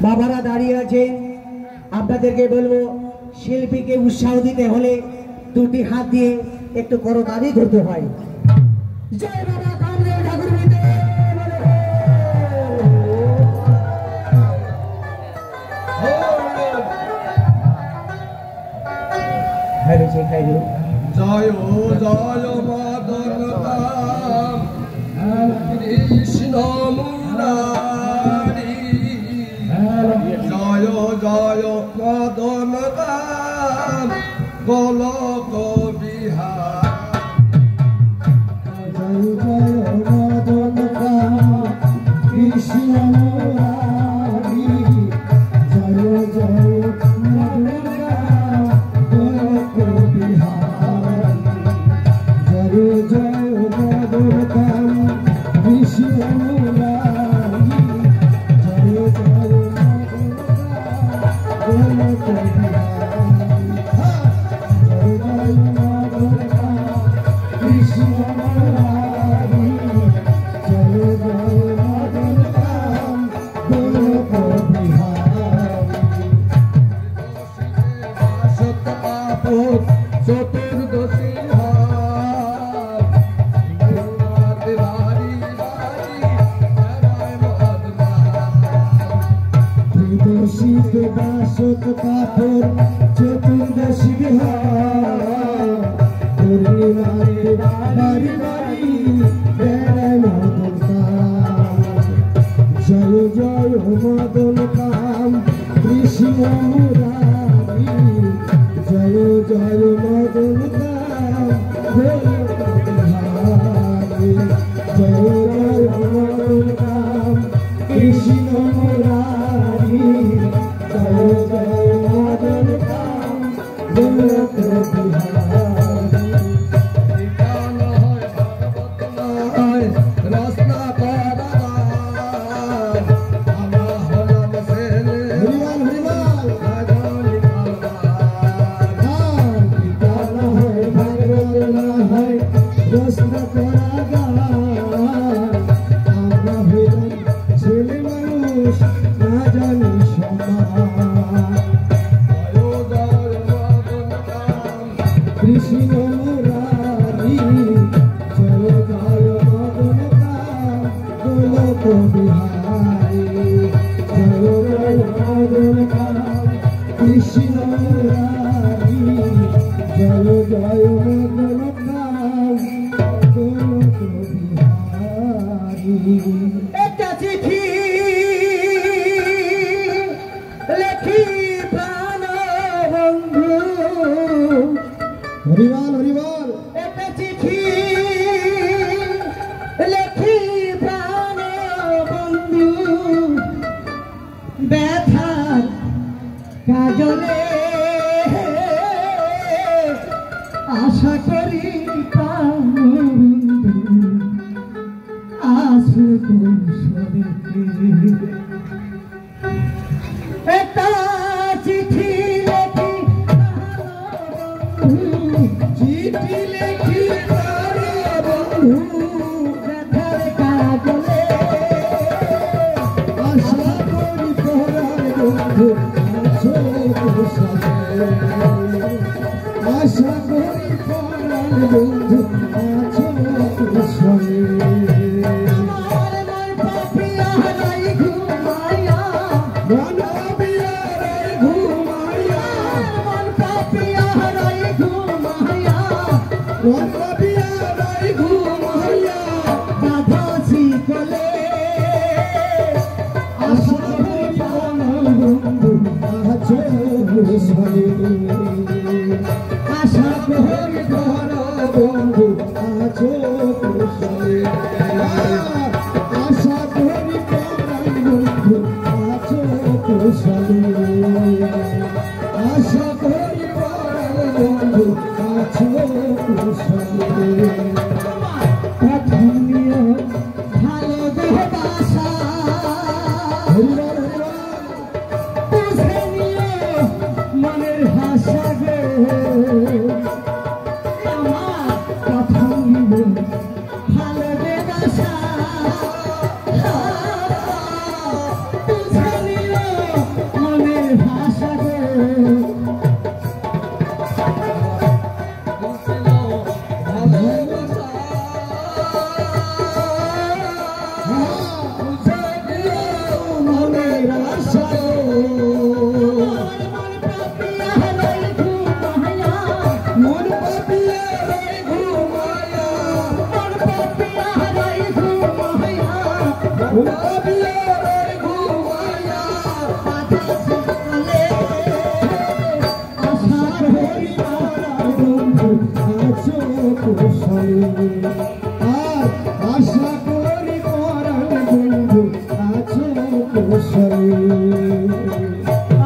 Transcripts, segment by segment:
বাবারা দাঁড়িয়ে আছেন, আপনাদেরকে বলবো শিল্পীকে উৎসাহ দিতে হলে দুটি হাত দিয়ে একটু করতালি ধরতে হয়। জয় বাবা কামদেব ঠাকুর বিদে জয় জয় মদন কৃষ্ণ মুরারি জয় জয় মদন গোলক বিহার জয় জয় মদন কৃষ্ণ মুরারি জয় জয় মদন গোলক বিহার জয় জয় মদন কৃষ্ণ মুরারি জয় জয় মদন গোলক চতুর্দশী বাসত কাপড় চতুর্দশী বিহার পূর্ণিমারে বাড়ি বাড়ি বেড়ায় মদন কাম জয় জয় মদন কাম কৃষ্ণ মুরারি জয় জয় মদন কাম জয় জয় মদন কাম কৃষ্ণ মুরারি জয় জয় মদন কাম গোলক বিহারি রসনা কৃষ্ণ মুরারি জয় জয় মদন কাম গোলক বিহারি জয় জয় মদন কাম কৃষ্ণ মুরারি জয় জয় মদন কাম গোলক বিহারি। একটা চিঠি লেখি প্রাণ বন্ধু, হরিবল হরিবল। একটা চিঠি লেখি প্রাণ বন্ধু, ব্যথার কাজলে আশা করি বন্ধু আসবে একটা চিঠি লেখি চিঠি লেখি প্রাণ বন্ধু ব্যথার কাজলে আশা করি তোরার বন্ধু আছো কুশলে আশা করি তোরার বন্ধু আছো কুশলে আমার মন পাপিয়া নাই ঘুমাইয়া, মন পাপিয়া নাই ঘুমাইয়া, মন পাপিয়া নাই ঘুমাইয়া, মন পাপিয়া নাই ঘুমাইয়া বাধা শিকলে আশা করি তোরার বন্ধু আছো কুশলে আশা করি তোরার বন্ধু আছো কুশলে আশা করি তোরার বন্ধু আছো কুশলে আশা করি তোরার বন্ধু আছো কুশলে প্রথম নিয়ে ভালো দেহবাসা হরিবল হরিবল বুঝে নিয়ে মনের ভাষা গে আমার প্রথম নিয়ে ভালো দেহবাসা বুঝে নিয়ে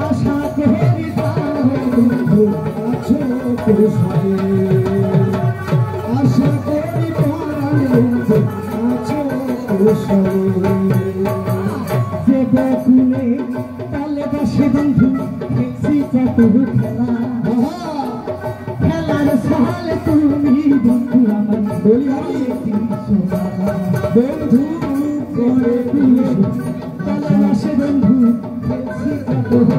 আশা করি বন্ধু আছো কুশলে আশা করি বন্ধু আছো কুশলে যে বকুলে তালে বসে বন্ধু খেলছি কত খেলা খেলার সালে তুমি বন্ধু আমার বলি বন্ধু করে দিলে তালে বসে বন্ধু খেলছি কত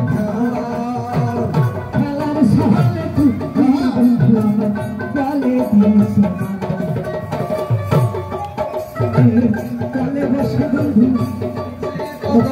খেলার সালে তুমি বন্ধু আমার বলে দিয়েছি তালে বসে বন্ধু কত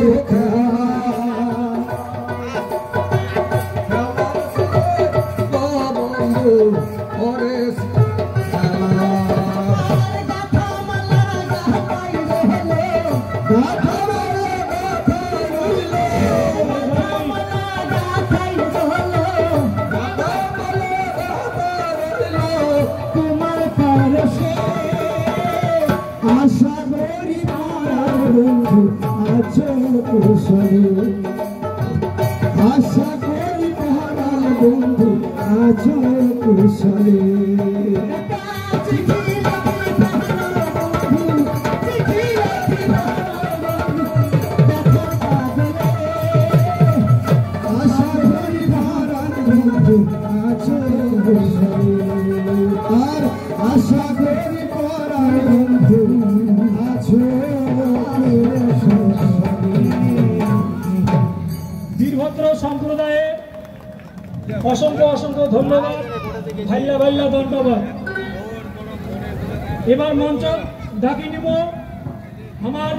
আশা করি বন্ধু আছো কুশলে আশা করি বন্ধু আছো কুশলে আশা করি বন্ধু আছো কুশলে আর আশা করি বন্ধু আছো বীরভদ্র সম্প্রদায়ে অসংখ্য অসংখ্য ধন্যবাদ, ভাইয়া ভাইয়া ধন্যবাদ। এবার মঞ্চ ডাকি নিব আমার